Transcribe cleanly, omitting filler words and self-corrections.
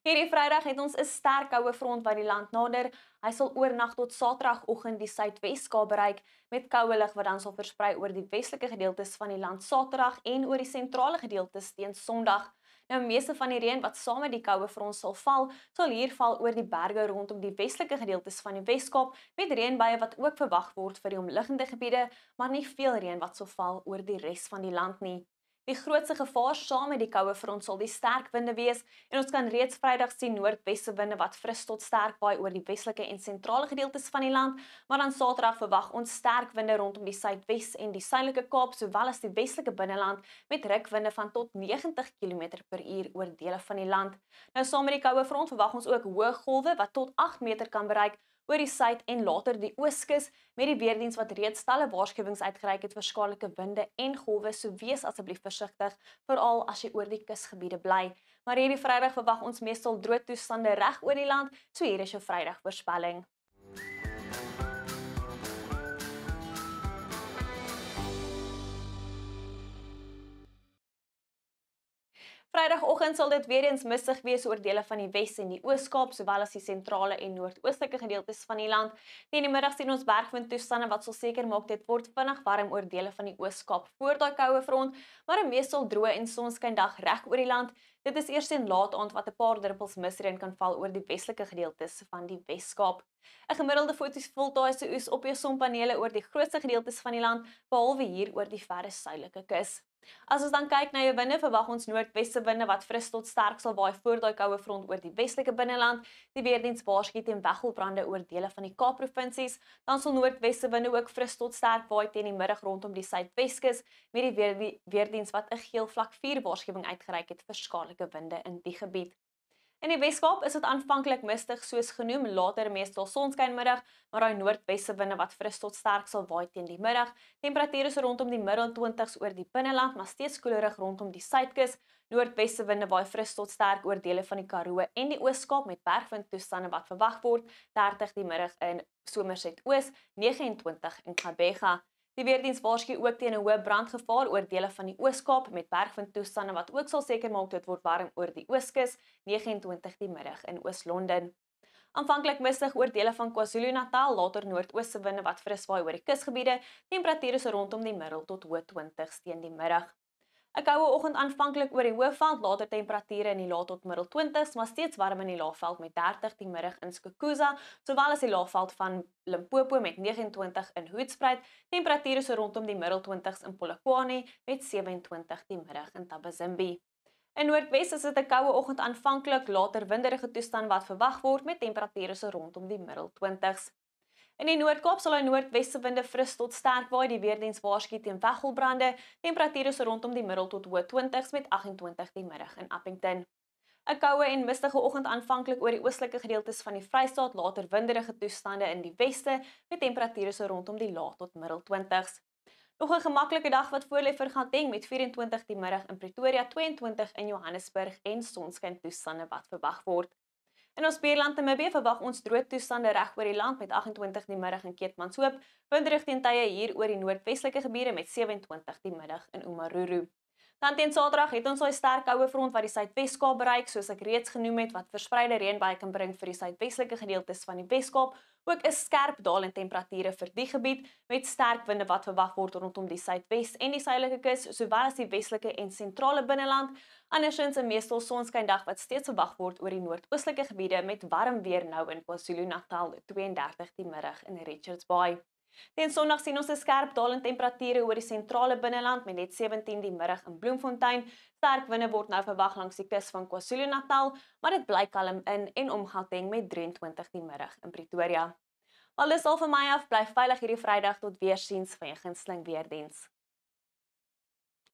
Hierdie Vrydag het ons 'n sterk koue front wat die land nader. Hy sal oornag tot Saterdagoggend die Suidwes-Kaap bereik met koue lug wat dan sal versprei oor die westelike gedeeltes van die land Saterdag en oor die sentrale gedeeltes teen Sondag. Nou meeste van die reën wat saam met die koue front sal hier val oor die berge rondom die westelike gedeeltes van die Wes-Kaap met reënbuie wat ook verwag word vir die omliggende gebiede, maar nie veel reën wat sal val oor die res van die land nie. Die grootste gevaar saam met die koue front sal die sterk winde wees en ons kan reeds Vrydag sien noordweste winde wat fris tot sterk waai oor die westelike en sentrale gedeeltes van die land, maar dan Saterdag verwag ons sterk winde rondom die Suidwes en die Suidelike Kaap sowel as die westelike binneland met rukwinde van tot 90 km/h oor dele van die land. Nou saam met die koue front verwag ons ook hoë golwe wat tot 8 meter kan bereik oor die suid en later die ooskus met die weerdiens wat reeds talle waarskuwings uitgereik het vir skadelike winde en golwe, so wees asseblief versigtig, veral as jy oor die kusgebiede bly. Maar hierdie Vrydag verwag ons meestal droë toestande reg oor die land, so hier is jou Vrydag voorspelling. Vrydagoggend sal dit weer eens mistig wees oor dele van die Wes en die Oos-Kaap, sowel as die sentrale en noordoostelike gedeeltes van die land. Teen die middag sien ons bergwindtoestande wat sal seker maak dit word vinnig warm oor dele van die Oos-Kaap voor daai koue front, maar 'n meestal droë en sonskyn dag reg oor die land. Dit is eers in laat aand wat 'n paar druppels misreën kan val oor die westelike gedeeltes van die Wes-Kaap. 'n Gemiddelde voltaaise oes op jou sonpanele oor die grootste gedeeltes van die land, behalwe hier oor die verre suidelike kus. As ons dan kyk na jou winde, verwag ons noordweste winde wat fris tot sterk sal waai voor daai koue front oor die westelike binneland. Die weerdiens waarsku teen weggelbrande oor dele van die Kaapprovinsies. Dan sal noordweste winde ook fris tot sterk waai teen die middag rondom die Suidweskus met die weerdiens wat 'n geel vlak 4 waarskuwing uitgereik het vir skadelike winde in die gebied. In die Weskaap is dit aanvanklik mistig soos genoem, later meestal sonskynmiddag, maar daai noordweste winde wat fris tot sterk sal waai teen die middag. Temperature is rondom die middel 20s oor die binneland, maar steeds koelerig rondom die suidkus. Noordweste winde waai fris tot sterk oor dele van die Karoo en die Oos-Kaap met bergwindtoestande wat verwag word, 30 die middag in Somerset Oos, 29 in Gqeberha. Die weerdiens waarsku ook teen 'n hoë brandgevaar oor dele van die Oos-Kaap met bergwindtoestande wat ook sal seker maak dit word warm oor die Ooskus, 29 die middag in Oos-London. Aanvanklik mistig oor dele van KwaZulu-Natal, later noordooste winde wat fris waai oor die kusgebiede, temperature is rondom die middel tot hoë 20s teen die middag. 'n Koue oggend aanvanklik oor die Hoëveld, later temperature in die laat tot middel 20s, maar steeds warm in die Laagveld met 30 die middag in Skukuza, sowel as die Laagveld van Limpopo met 29 in Hoedspruit, temperature so rondom die middel 20s in Polokwane met 27 die middag in Thabazimbi. In Noordwes is dit 'n koue oggend aanvanklik, later winderige toestand wat verwag word met temperature so rondom die middel 20s. In die Noord-Kaap sal 'n noordweste winde fris tot sterk waai, die weerdiens waarsku teen weggelbrande, temperature so rondom die middel tot hoë 20s met 28 die middag in Appington. 'n Koue en mistige oggend aanvanklik oor die oostelike gedeeltes van die Vrystaat, later winderige toestande in die weste met temperature so rondom die laat tot middel 20s. Nog 'n gemaklike dag wat voorlê vir Gauteng met 24 die middag in Pretoria, 22 in Johannesburg en sonskyn toestande wat verwag word. In ons buurland Namibië verwag ons droë toestande reg oor die land met 28 die middag in Keetmanshoop, winderig teen tye hier oor die noordwestelike gebiede met 27 die middag in Omaruru. Dan teen Saterdag het ons daai sterk koue front wat die Suidwes-Kaap bereik, soos ek reeds genoem het, wat verspreide reënbuie kan bring vir die suidwestelike gedeeltes van die Wes-Kaap, ook 'n skerp daal in temperature vir die gebied met sterk winde wat verwag word rondom die Suidwes en die Suidelike Kus, sowel as die westelike en sentrale binneland. Andersins 'n meestal sonskyndag wat steeds verwag word oor die noordoostelike gebiede met warm weer nou in KwaZulu-Natal, 32 die middag in Richards Bay. Teen Sondag sien ons 'n skerp daal in temperature oor die sentrale binneland met net 17 die middag in Bloemfontein. Sterk winde word nou verwag langs die kus van KwaZulu-Natal, maar dit bly kalm in en om Gauteng met 23 die middag in Pretoria. Al dis al van my af, bly veilig hierdie Vrydag tot weersiens van jou gunsteling weerdiens.